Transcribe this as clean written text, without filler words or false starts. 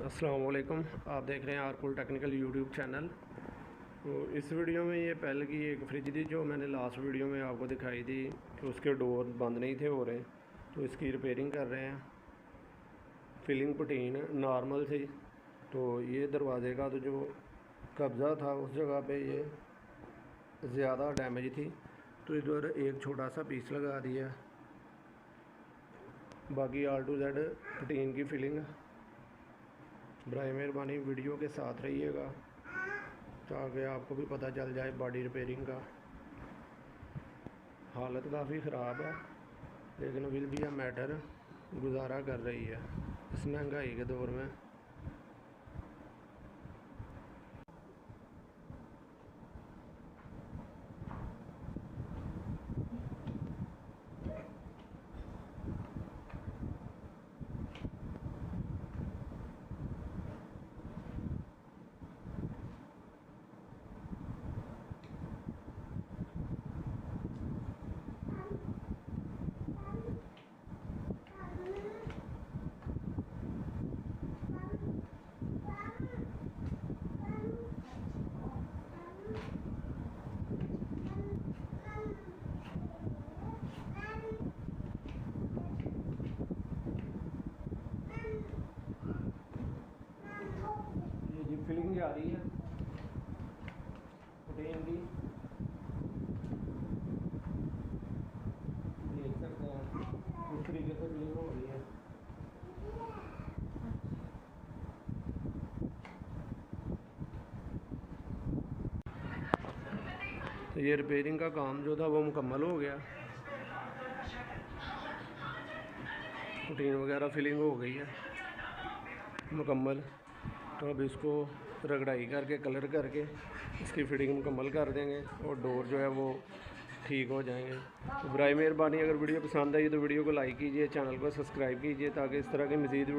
अस्सलाम वालेकुम। आप देख रहे हैं आरकुल टेक्निकल यूट्यूब चैनल। तो इस वीडियो में ये पहले की एक फ्रिज थी जो मैंने लास्ट वीडियो में आपको दिखाई थी कि उसके डोर बंद नहीं थे हो रहे, तो इसकी रिपेयरिंग कर रहे हैं। फिलिंग पुटीन नॉर्मल थी, तो ये दरवाज़े का तो जो कब्ज़ा था उस जगह पे ये ज़्यादा डैमेज थी, तो इधर एक छोटा सा पीस लगा दिया। बाकी आर टू जेड पुटीन की फिलिंग। बराए मेहरबानी वीडियो के साथ रहिएगा ताकि आपको भी पता चल जाए बॉडी रिपेयरिंग का। हालत काफ़ी ख़राब है लेकिन विल बी अ मैटर, गुजारा कर रही है इस महंगाई के दौर में। ये जी फिलिंग जा रही है पुटीन की, देख सकते हैं इस तरीके से फिलिंग हो रही है। तो ये रिपेयरिंग का काम जो था वो मुकम्मल हो गया, पुटीन वगैरह फिलिंग हो गई है मुकम्मल। तो अब इसको रगड़ाई करके कलर करके इसकी फिटिंग मुकम्मल कर देंगे और डोर जो है वो ठीक हो जाएंगे। तो बराए मेहरबानी अगर वीडियो पसंद आई तो वीडियो को लाइक कीजिए, चैनल को सब्सक्राइब कीजिए ताकि इस तरह की मज़ीद